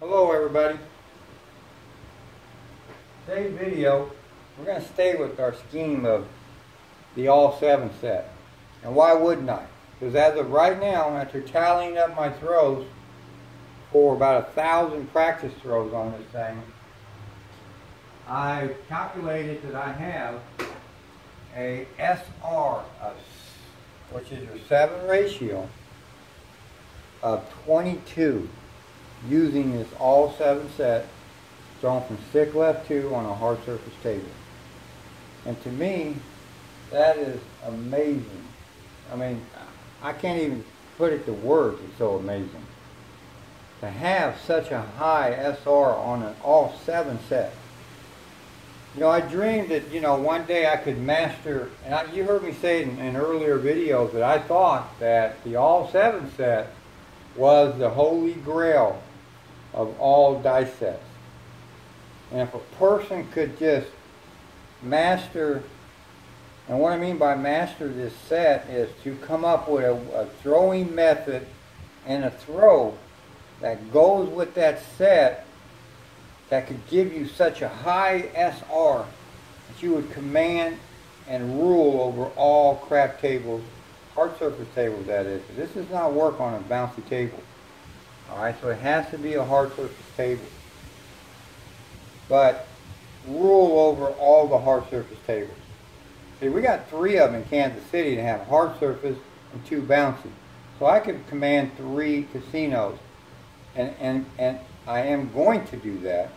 Hello everybody. Today's video, we're going to stay with our scheme of the all 7 set. And why wouldn't I? Because as of right now, after tallying up my throws for about 1,000 practice throws on this thing, I've calculated that I have a SR, which is your 7 ratio, of 22 using this all 7 set thrown from stick left 2 on a hard surface table. And to me, that is amazing. I mean, I can't even put it to words, it's so amazing. To have such a high SR on an all 7 set. You know, I dreamed that, one day I could master, and you heard me say in earlier videos that I thought that the all 7 set was the holy grail of all dice sets. And if a person could just master, and what I mean by master this set is to come up with a throwing method and a throw that goes with that set that could give you such a high SR that you would command and rule over all craft tables, hard surface tables that is. This does not work on a bouncy table. Alright, so it has to be a hard surface table. But rule over all the hard surface tables. See, we got 3 of them in Kansas City that have hard surface and 2 bouncy. So I could command 3 casinos. And I am going to do that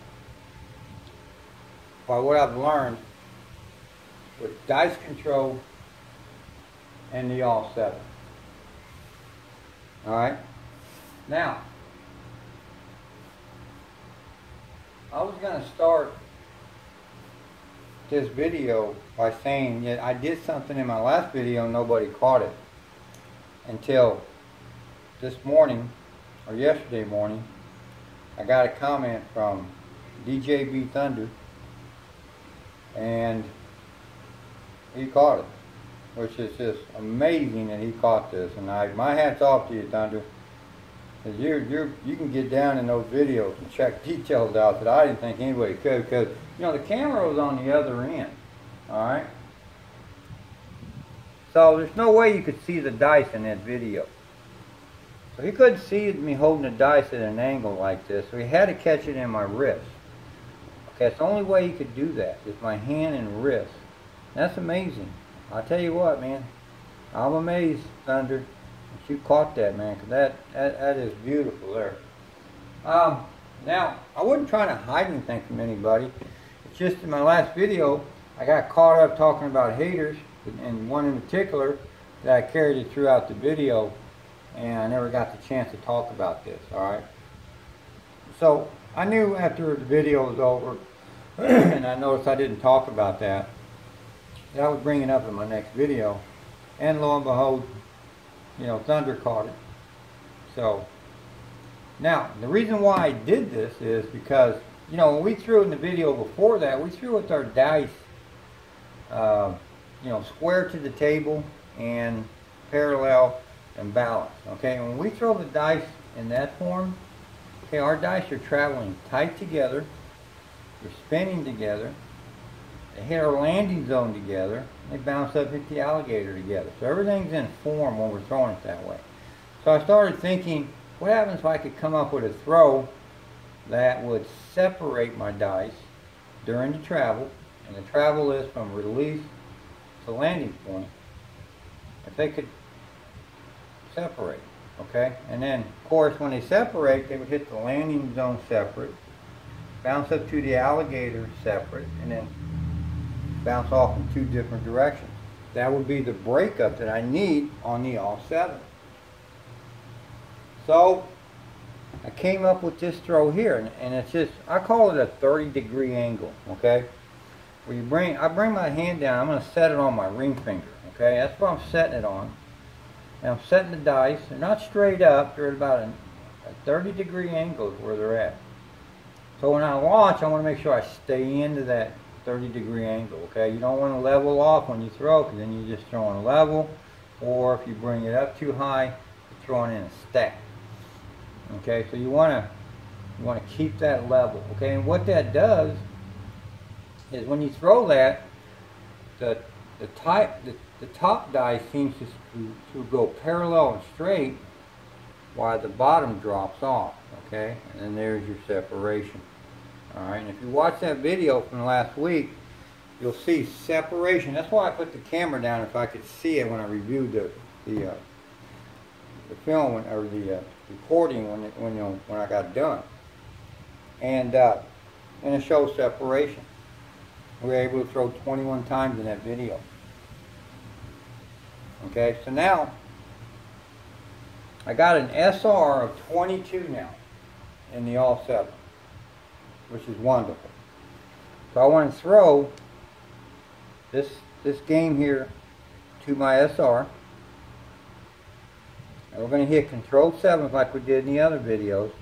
by what I've learned with dice control and the all 7. Alright? Now, I was going to start this video by saying that I did something in my last video and nobody caught it until this morning or yesterday morning. I got a comment from DJB Thunder and he caught it, which is just amazing that he caught this. And my hat's off to you, Thunder. You can get down in those videos and check details out that I didn't think anybody could, because the camera was on the other end. Alright? So there's no way you could see the dice in that video. So he couldn't see me holding the dice at an angle like this, so he had to catch it in my wrist. Okay, it's the only way he could do that, is my hand and wrist. That's amazing. I'll tell you what, man. I'm amazed, Thunder. You caught that, man, because that is beautiful there. Now, I wasn't trying to hide anything from anybody. It's just in my last video, I got caught up talking about haters, and one in particular that I carried it throughout the video, and I never got the chance to talk about this, alright? So, I knew after the video was over, and I noticed I didn't talk about that I would bring it up in my next video, and lo and behold, Thunder caught it. So, now, the reason why I did this is because, when we threw in the video before that, we threw with our dice, square to the table and parallel and balanced. Okay, when we throw the dice in that form, okay, our dice are traveling tight together, they're spinning together, they hit our landing zone together, they bounce up, hit the alligator together. So everything's in form when we're throwing it that way. So I started thinking, what happens if I could come up with a throw that would separate my dice during the travel, and the travel is from release to landing point, if they could separate, okay? And then, of course, when they separate, they would hit the landing zone separate, bounce up to the alligator separate, and then bounce off in 2 different directions. That would be the breakup that I need on the all 7. So I came up with this throw here, and it's just, I call it a 30-degree angle, okay? Where I bring my hand down, I'm going to set it on my ring finger, okay? That's what I'm setting it on. And I'm setting the dice, they're not straight up, they're at about a 30-degree angle is where they're at. So when I launch, I want to make sure I stay into that 30-degree angle, okay? You don't want to level off when you throw, because then you're just throwing level, or if you bring it up too high, you're throwing in a stack. Okay, so you want to You want to keep that level, okay? And what that does is when you throw that, the top die seems to go parallel and straight while the bottom drops off, okay? And then there's your separation. All right, and if you watch that video from last week, you'll see separation. That's why I put the camera down, if I could see it when I reviewed the film or the recording when I got done. And it shows separation. We were able to throw 21 times in that video. Okay, so now I got an SR of 22 now in the all 7, which is wonderful. So I want to throw this game here to my SR. And we're going to hit Control 7 like we did in the other videos.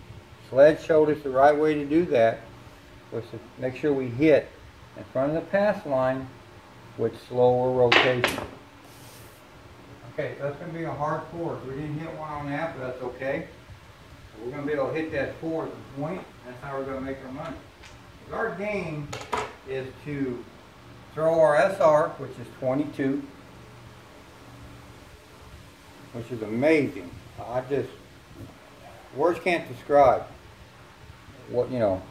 Sled showed us the right way to do that was to make sure we hit in front of the pass line with slower rotation. Okay, so that's going to be a hard fourth. We didn't hit one on that, but that's okay. So we're going to be able to hit that fourth point. That's how we're going to make our money. Our game is to throw our SR, which is 22, which is amazing. Words can't describe what, an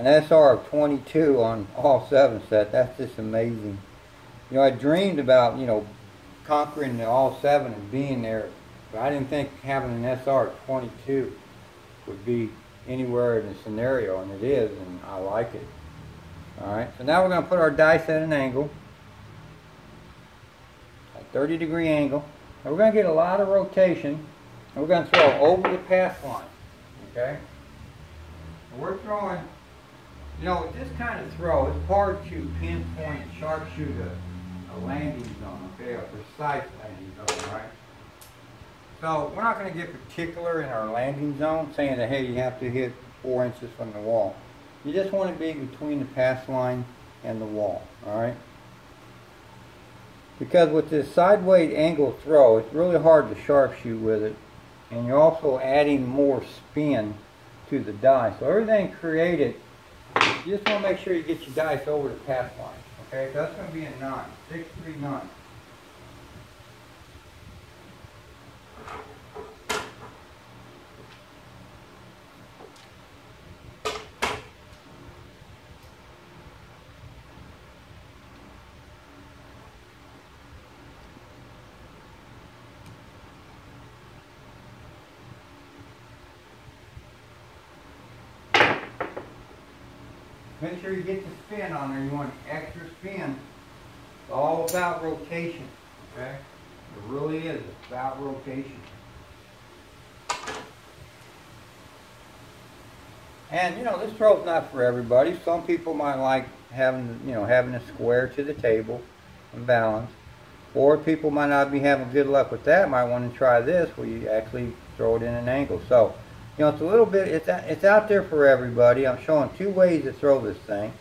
SR of 22 on all 7 set. That's just amazing. I dreamed about, conquering the all 7 and being there, but I didn't think having an SR of 22 would be anywhere in the scenario, and it is, and I like it. Alright, so now we're going to put our dice at an angle, a 30-degree angle, and we're going to get a lot of rotation, and we're going to throw over the pass line, okay? And we're throwing, with this kind of throw, it's hard to pinpoint and sharpshoot a landing zone, okay, a precise landing zone, right? So we're not going to get particular in our landing zone, saying that, hey, you have to hit 4 inches from the wall. You just want to be between the pass line and the wall, all right? Because with this sideways angle throw, it's really hard to sharpshoot with it, and you're also adding more spin to the die. So everything created, you just want to make sure you get your dice over the pass line, okay? So that's going to be a 9, 6, 3, 9. Make sure you get the spin on there. You want extra spin. It's all about rotation, okay? It really is. It's about rotation. And this throw's not for everybody. Some people might like having, having a square to the table and balance. Or people might not be having good luck with that. Might want to try this where you actually throw it in an angle. So, it's a little bit, it's out there for everybody. I'm showing 2 ways to throw this thing.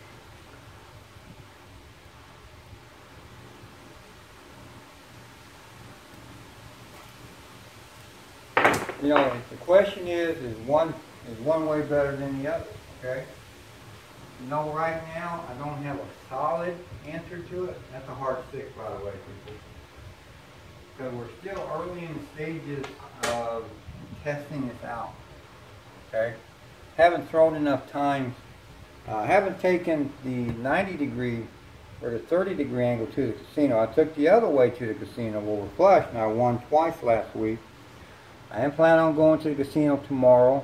The question is one way better than the other, okay? Right now, I don't have a solid answer to it. That's a hard 6, by the way, people. Because we're still early in the stages of testing this out. Okay, haven't thrown enough times. Haven't taken the 90-degree or the 30-degree angle to the casino. I took the other way to the casino where we're flush, and I won twice last week. I am planning on going to the casino tomorrow,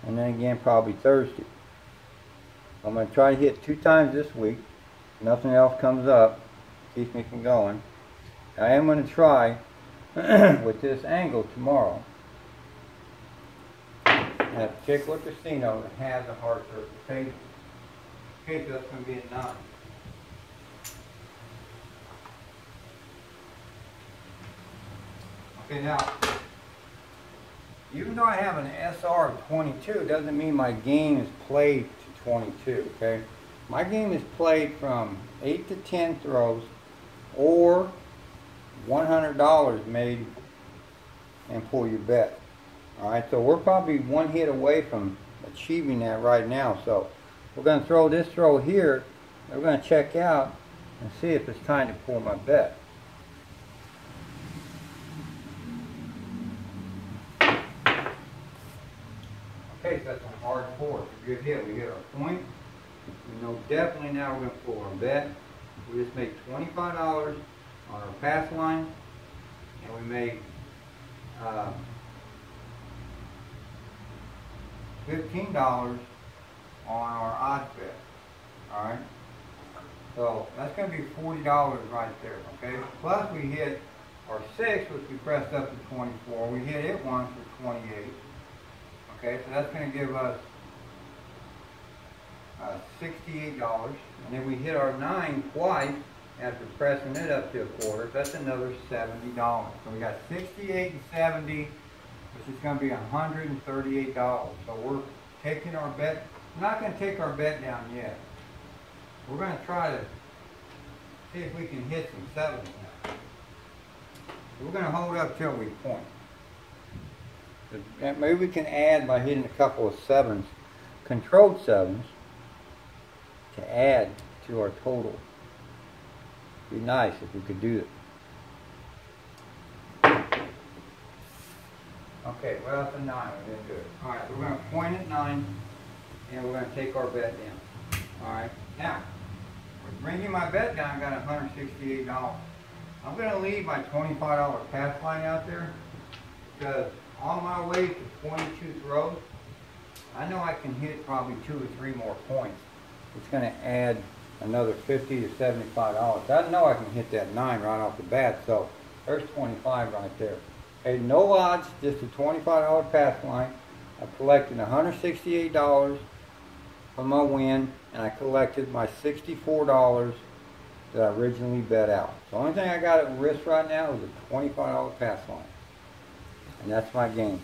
and then again probably Thursday. I'm going to try to hit 2 times this week. If nothing else comes up, keeps me from going. I am going to try with this angle tomorrow. At a particular casino that has a hard surface table. Okay, so that's going to be a 9. Okay, now, even though I have an SR of 22, it doesn't mean my game is played to 22, okay? My game is played from 8 to 10 throws or $100 made and pull your bet. Alright, so we're probably 1 hit away from achieving that right now. So we're going to throw this throw here. We're going to check out and see if it's time to pull my bet. Okay, so that's a hard four. It's a good hit. We hit our point. We know definitely now we're going to pull our bet. We just made $25 on our pass line, and we made $15 on our odds bet. Alright? So that's going to be $40 right there, okay? Plus we hit our 6, which we pressed up to 24. We hit it once for 28. Okay, so that's going to give us $68. And then we hit our 9 twice after pressing it up to a quarter. That's another $70. So we got 68 and 70, which is going to be $138. So we're taking our bet. We're not going to take our bet down yet. We're going to try to see if we can hit some sevens now. We're going to hold up till we point. Maybe we can add by hitting a couple of sevens, controlled sevens, to add to our total. It'd be nice if we could do it. Okay, well that's a 9, we didn't do it. Alright, we're going to point at 9, and we're going to take our bet down. Alright, now, we're bringing my bet down, I got $168. I'm going to leave my $25 pass line out there, because on my way to 22 throws, I know I can hit probably 2 or 3 more points. It's going to add another $50 to $75. I know I can hit that 9 right off the bat, so there's 25 right there. Okay, no odds, just a $25 pass line. I collected $168 from my win, and I collected my $64 that I originally bet out. The only thing I got at risk right now is a $25 pass line. And that's my game.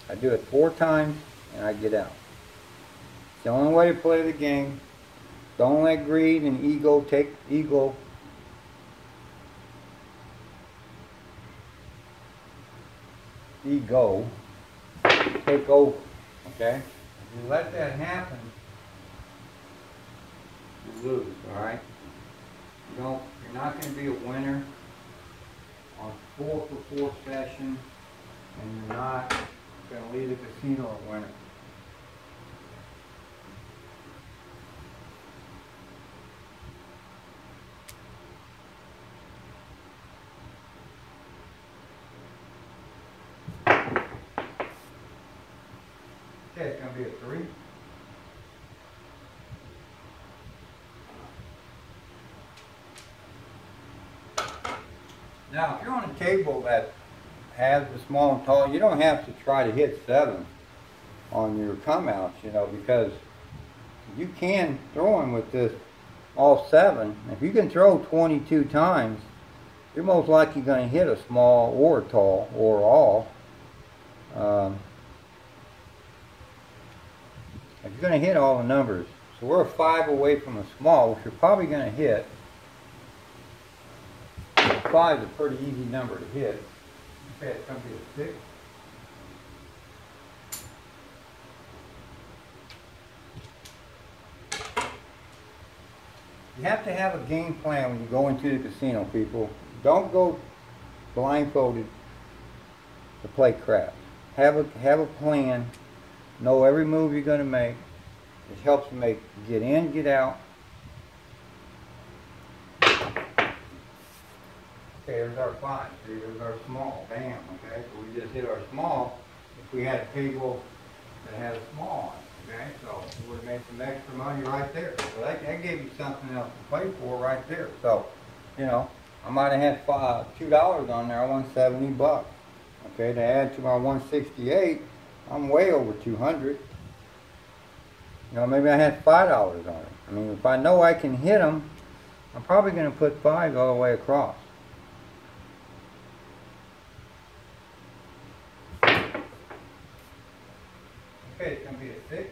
I do it 4 times and I get out. It's the only way to play the game. Don't let greed and ego take take over. Okay? If you let that happen, you lose, alright? You're not going to be a winner on 4 for 4 session, and you're not going to leave the casino a winner. Okay, it's going to be a 3. Now, if you're on a table that has the small and tall, you don't have to try to hit 7 on your come outs, you know, because you can throw them with this all 7. If you can throw 22 times, you're most likely going to hit a small or a tall or all. If you're going to hit all the numbers, so we're a 5 away from a small, which you're probably going to hit. 5 is a pretty easy number to hit. Okay, it's going to be a 6. You have to have a game plan when you go into the casino, people. Don't go blindfolded to play craps. Have a plan. Know every move you're going to make. It helps you get in, get out. Okay, there's our 5. See, there's our small. Bam. Okay, so we just hit our small. If we had a table that had a small on it, okay, so we would have made some extra money right there. So that gave you something else to play for right there. So, you know, I might have had $2 on there. I won $70. Okay, to add to my 168, I'm way over 200. You know, maybe I had $5 on it. I mean, if I know I can hit them, I'm probably going to put 5 all the way across. Okay, it's going to be a 6.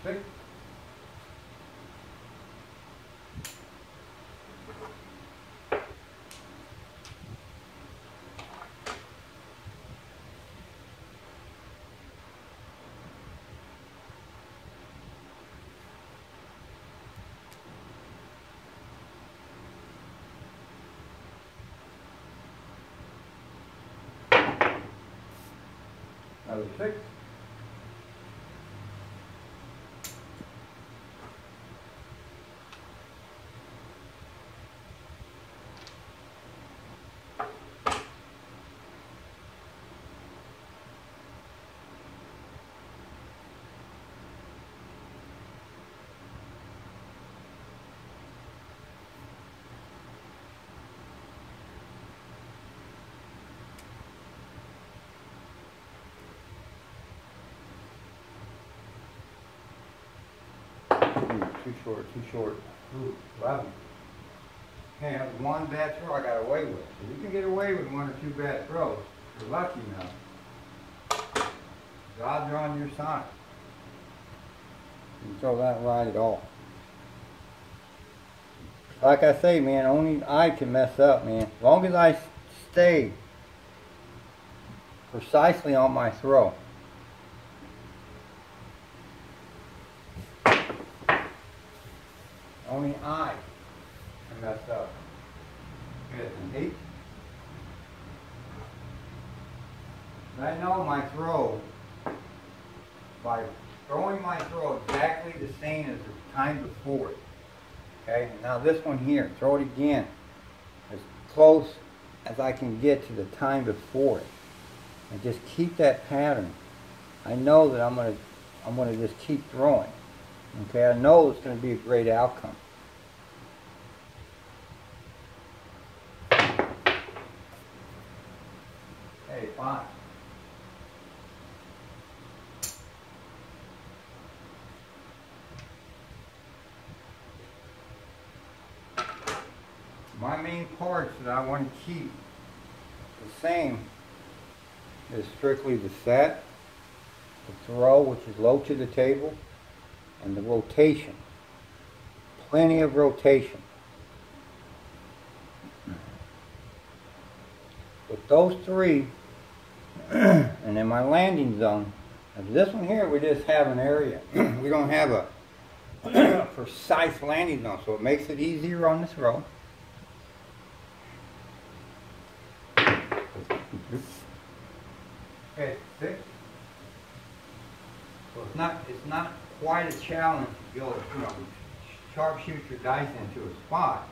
6. Another 6. Too short, too short. Ooh, 11. Okay, that was one bad throw I got away with. So you can get away with 1 or 2 bad throws. You're lucky now. The odds are on your side. You can throw that right at all. Like I say, man, only I can mess up, man. As long as I stay precisely on my throw. Only I can mess up. Good, an 8. And I know my throw, by throwing my throw exactly the same as the time before it. Okay, and now this one here, throw it again as close as I can get to the time before it. And just keep that pattern. I know that I'm gonna just keep throwing. Okay, I know it's gonna be a great outcome. Hey, 5. My main parts that I want to keep the same is strictly the set, the throw, which is low to the table, and the rotation. Plenty of rotation. With those 3, and in my landing zone, this one here, we just have an area. We don't have a precise landing zone, so it makes it easier on the throw. Okay, 6. So it's not quite a challenge to go, sharpshoot your dice into a spot.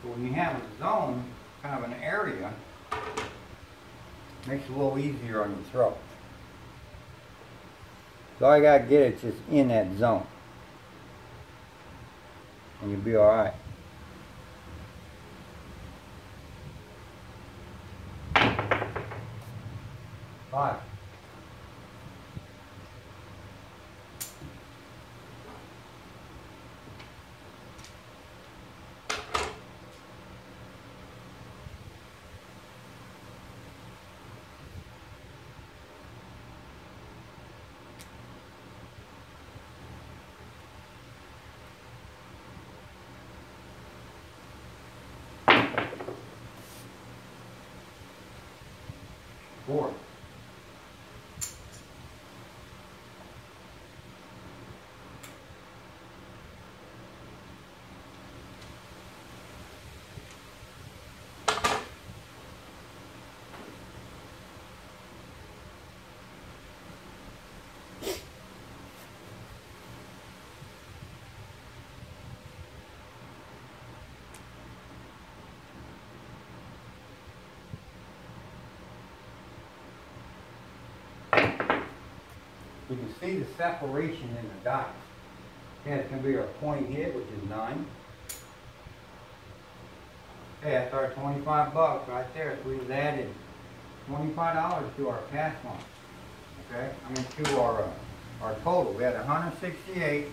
But when you have a zone, kind of an area, it makes it a little easier on your throw. So all you gotta get it just in that zone, and you'll be all right. 5. Four. You can see the separation in the dice. Okay, it's going to be our point hit, which is 9. Okay, that's our 25 bucks right there. So we've added $25 to our cash line. Okay, I mean to our total. We had 168.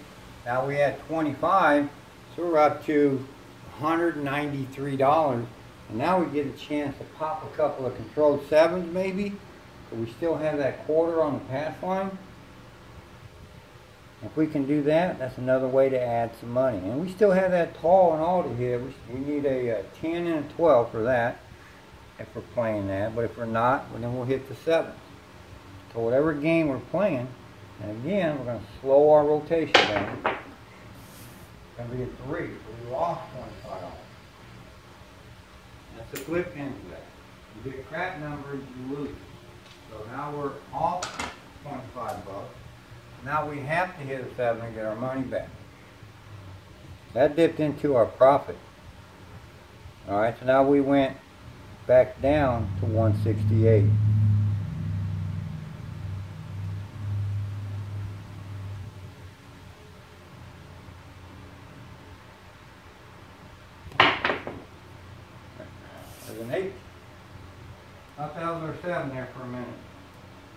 Now we had 25, so we're up to $193. And now we get a chance to pop a couple of controlled 7s maybe. But we still have that quarter on the pass line. If we can do that, that's another way to add some money. And we still have that tall and all to hit. We need a 10 and a 12 for that, if we're playing that. But if we're not, well, then we'll hit the 7. So whatever game we're playing, and again, we're going to slow our rotation down. It's going to be a 3, so we lost $25. That's the flip end of that. You get crap numbers, you lose. So now we're off $25. Now we have to hit a 7 and get our money back. That dipped into our profit. Alright, so now we went back down to 168. There's an 8. I thought that was our 7 there for a minute.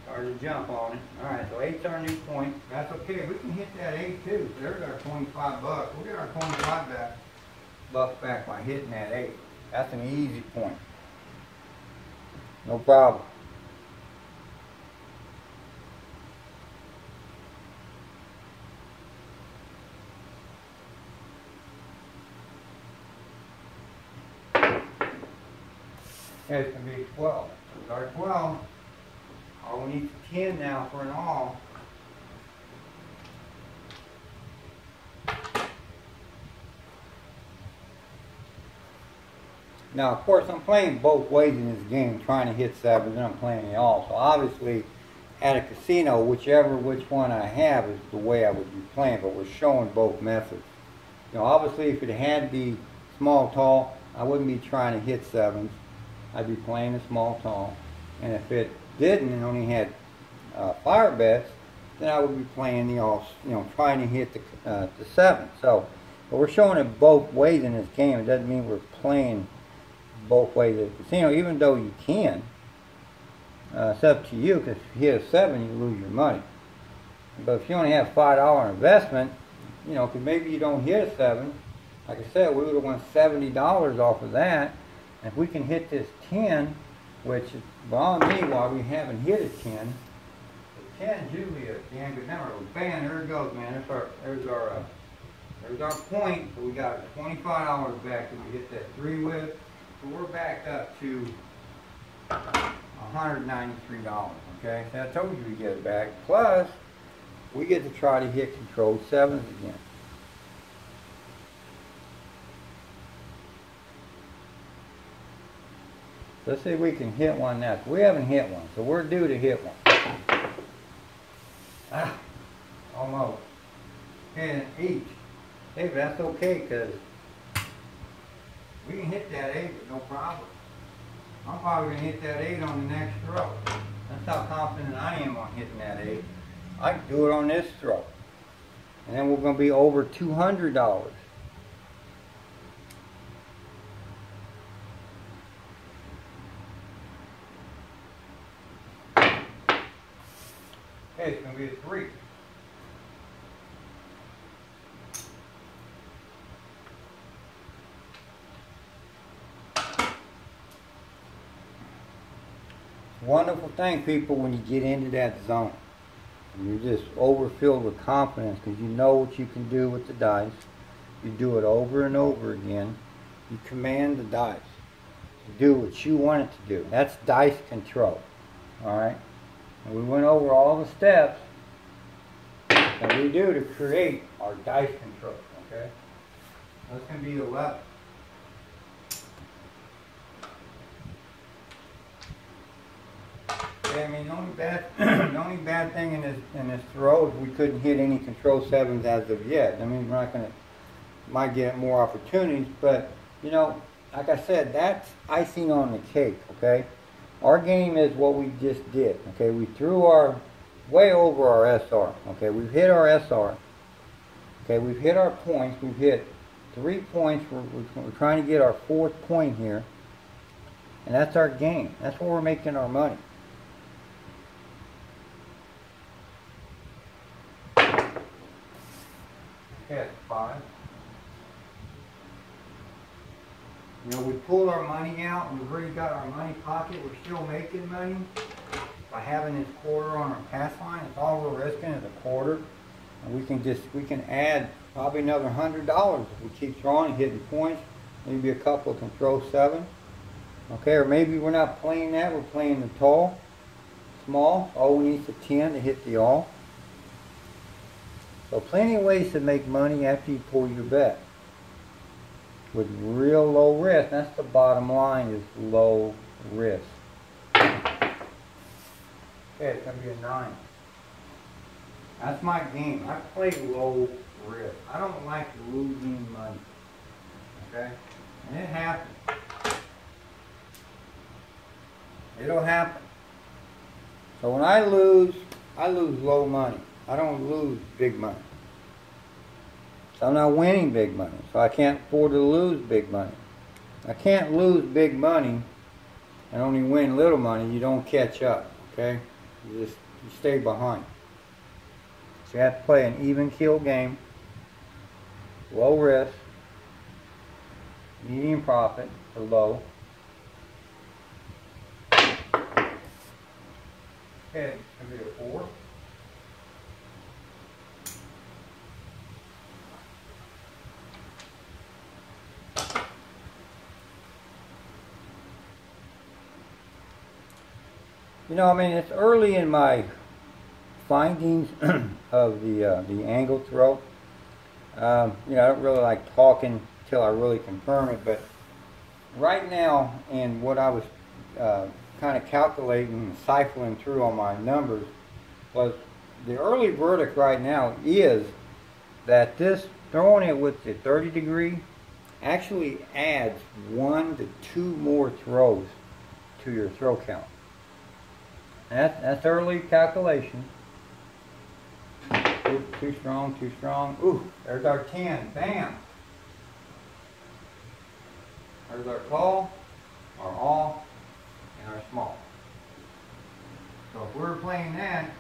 Started to jump on it. Alright, so 8's our new point. That's okay. We can hit that 8 too. So there's our $25. We'll get our 25 bucks back by hitting that 8. That's an easy point. No problem. Okay, it's going to be 12. There's our 12. Oh, we need 10 now for an all. Now, of course, I'm playing both ways in this game, trying to hit 7s, and I'm playing the all. So obviously, at a casino, which one I have is the way I would be playing, but we're showing both methods. You know, obviously, if it had the small tall, I wouldn't be trying to hit 7s. I'd be playing the small tall. And if it didn't and only had fire bets, then I would be playing the all, you know, trying to hit the 7. So, but we're showing it both ways in this game. It doesn't mean we're playing both ways at the casino, even though you can. It's up to you, because if you hit a 7, you lose your money. But if you only have $5 investment, you know, because maybe you don't hit a 7, like I said, we would have won $70 off of that. And if we can hit this 10, which is on me while we haven't hit a 10, the 10 is usually a damn good number. Bam, there it goes, man. There's our point. So we got $25 back that we hit that 3 with. So we're back up to $193, okay? So I told you we get it back. Plus, we get to try to hit controlled 7s again. Let's see if we can hit one now. We haven't hit one, so we're due to hit one. Ah, almost. And 8. Hey, but that's okay, because we can hit that 8 with no problem. I'm probably going to hit that 8 on the next throw. That's how confident I am on hitting that 8. I can do it on this throw. And then we're going to be over $200. Okay, it's going to be a 3. Wonderful thing, people, when you get into that zone. And you're just overfilled with confidence because you know what you can do with the dice. You do it over and over again. You command the dice to do what you want it to do. That's dice control. Alright? And we went over all the steps that we do to create our dice control. Okay? That's going to be 11. I mean, the only bad thing in this throw is we couldn't hit any control 7s as of yet. I mean, we're not going to, might get more opportunities, but, you know, like I said, that's icing on the cake, okay? Our game is what we just did, okay? We threw our, way over our SR, okay? We've hit our SR, okay? We've hit our points. We've hit 3 points. We're trying to get our 4th point here, and that's our game. That's where we're making our money. Okay, 5. You know, we pulled our money out. We've already got our money pocket. We're still making money by having this quarter on our pass line. It's all we're risking is a quarter. And we can add probably another $100 if we keep throwing and hitting points. Maybe a couple can throw 7. Okay, or maybe we're not playing that, we're playing the tall, small. All needs a 10 to hit the all. So plenty of ways to make money after you pull your bet. With real low risk. That's the bottom line, is low risk. Okay, it's going to be a 9. That's my game. I play low risk. I don't like losing money. Okay? And it happens. It'll happen. So when I lose low money. I don't lose big money. So I'm not winning big money. So I can't afford to lose big money. I can't lose big money and only win little money. You don't catch up. Okay? You stay behind. So you have to play an even keel game. Low risk. Medium profit or low. Okay, it's going to be a 4. You know, I mean, it's early in my findings of the angle throw. You know, I don't really like talking till I really confirm it, but right now, and what I was kind of calculating and siphoning through on my numbers, was the early verdict right now is that this throwing it with the 30 degree actually adds 1 to 2 more throws to your throw count. That's early calculation. Ooh, too strong, too strong. Ooh, there's our 10. Bam! There's our tall, our all, and our small. So if we're playing that,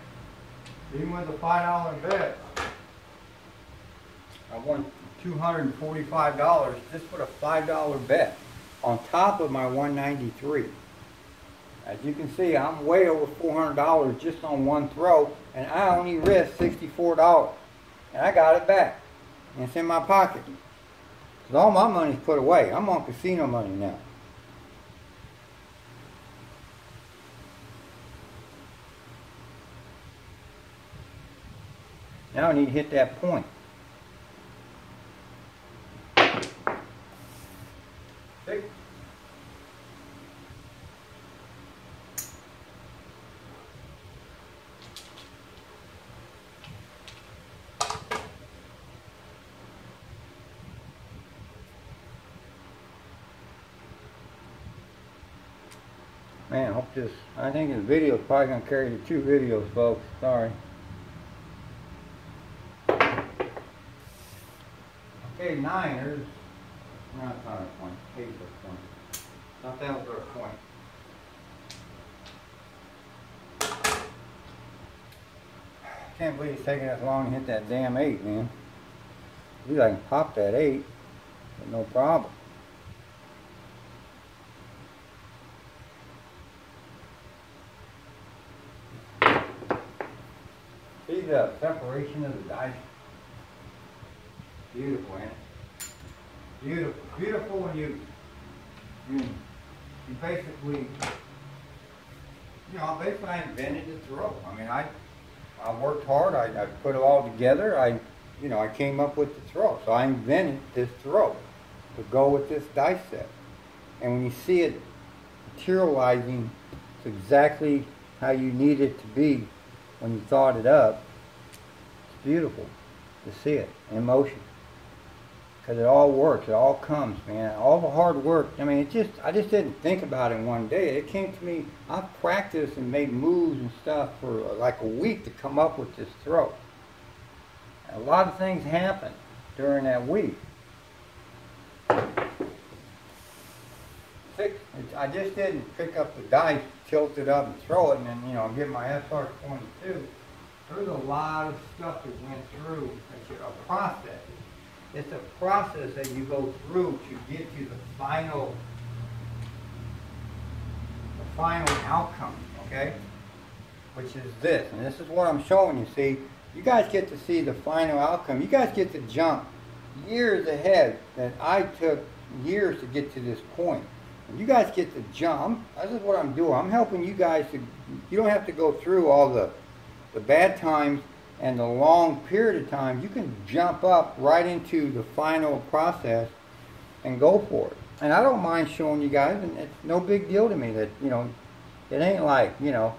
even with a $5 bet, I won $245 just with a $5 bet on top of my 193. As you can see, I'm way over $400 just on one throw, and I only risked $64. And I got it back. And it's in my pocket. Because all my money's put away. I'm on casino money now. Now I need to hit that point. See? Man, I think this video is probably going to carry the 2 videos, folks. Sorry. Okay, 9ers. No, it's not a point. 8 is a point. Not that was our point. Can't believe it's taking us long to hit that damn 8, man. At least I can pop that 8, but no problem. See the separation of the dice? Beautiful, ain't it? Beautiful. Beautiful when you basically, I invented the throw. I mean, I worked hard. I put it all together. I came up with the throw. So I invented this throw to go with this dice set. And when you see it materializing, it's exactly how you need it to be when you thought it up. It's beautiful to see it in motion. Because it all works, it all comes, man. All the hard work, I mean, I just didn't think about it in one day. It came to me, I practiced and made moves and stuff for like a week to come up with this throw. And a lot of things happened during that week. I just didn't pick up the dice, tilt it up and throw it, and then, get my SR-22. There's a lot of stuff that went through, a process. It's a process that you go through to get to the final outcome, okay? Which is this, and this is what I'm showing you. See, You guys get to see the final outcome. You guys get to jump years ahead that I took years to get to this point. You guys get to jump. This is what I'm doing. I'm helping you guys to, you don't have to go through all the bad times and the long period of time. You can jump up right into the final process and go for it. And I don't mind showing you guys, and it's no big deal to me that, you know, it ain't like, you know,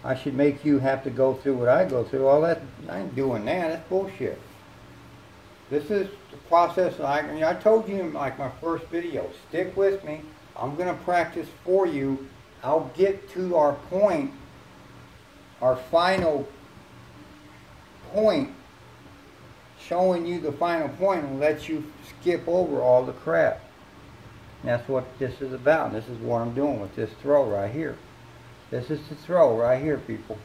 I should make you have to go through what I go through. All that, I ain't doing that. That's bullshit. This is the process. I told you in like my first video, stick with me. I'm going to practice for you. I'll get to our point, our final point, showing you the final point and let you skip over all the crap. And that's what this is about. This is what I'm doing with this throw right here. This is the throw right here, people.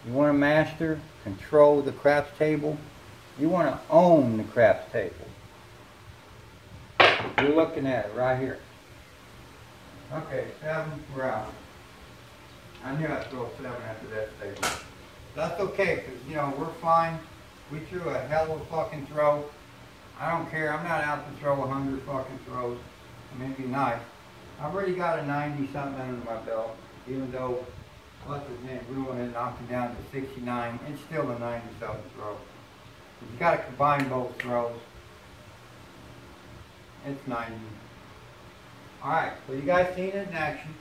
You want to master, control the craps table. You want to own the craps table. You're looking at it right here. Okay, 7, we're out. I knew I'd throw 7 after that statement. That's okay, because, you know, we're fine. We threw a hell of a fucking throw. I don't care. I'm not out to throw 100 fucking throws. I mean, it'd be nice. I've already got a 90-something under my belt, even though, what's his name, Ruin had knocked it down to 69. It's still a 90-something throw. You got to combine both throws. It's 90. Alright, so you guys seen it in action.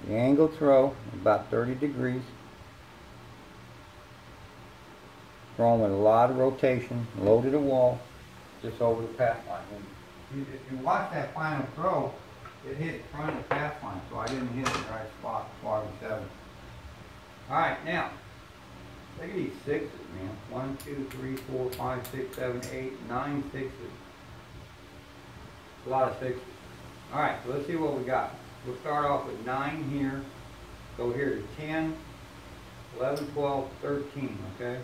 The angle throw, about 30 degrees. Throwing with a lot of rotation, low to the wall, just over the pass line. And if you watch that final throw, it hit front of the pass line, so I didn't hit it in the right spot, 47. Alright, now, look at these sixes, man. 1, 2, 3, 4, 5, 6, 7, 8, 9 sixes. A lot of sixes. Alright, so let's see what we got. We'll start off with 9 here. Go here to 10, 11, 12, 13, okay?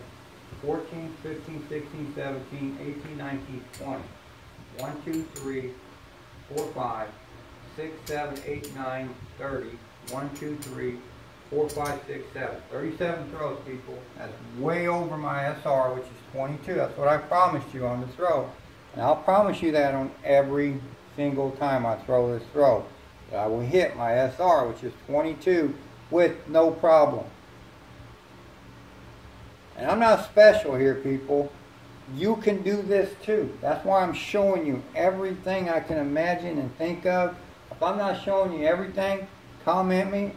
14, 15, 16, 17, 18, 19, 20. 1, 2, 3, 4, 5, 6, 7, 8, 9, 30. 1, 2, 3, 4, 5, 6, 7. 37 throws, people. That's way over my SR, which is 22. That's what I promised you on the throw. And I'll promise you that on every single time I throw this throw. I will hit my SR, which is 22, with no problem. And I'm not special here, people. You can do this too. That's why I'm showing you everything I can imagine and think of. If I'm not showing you everything, comment me.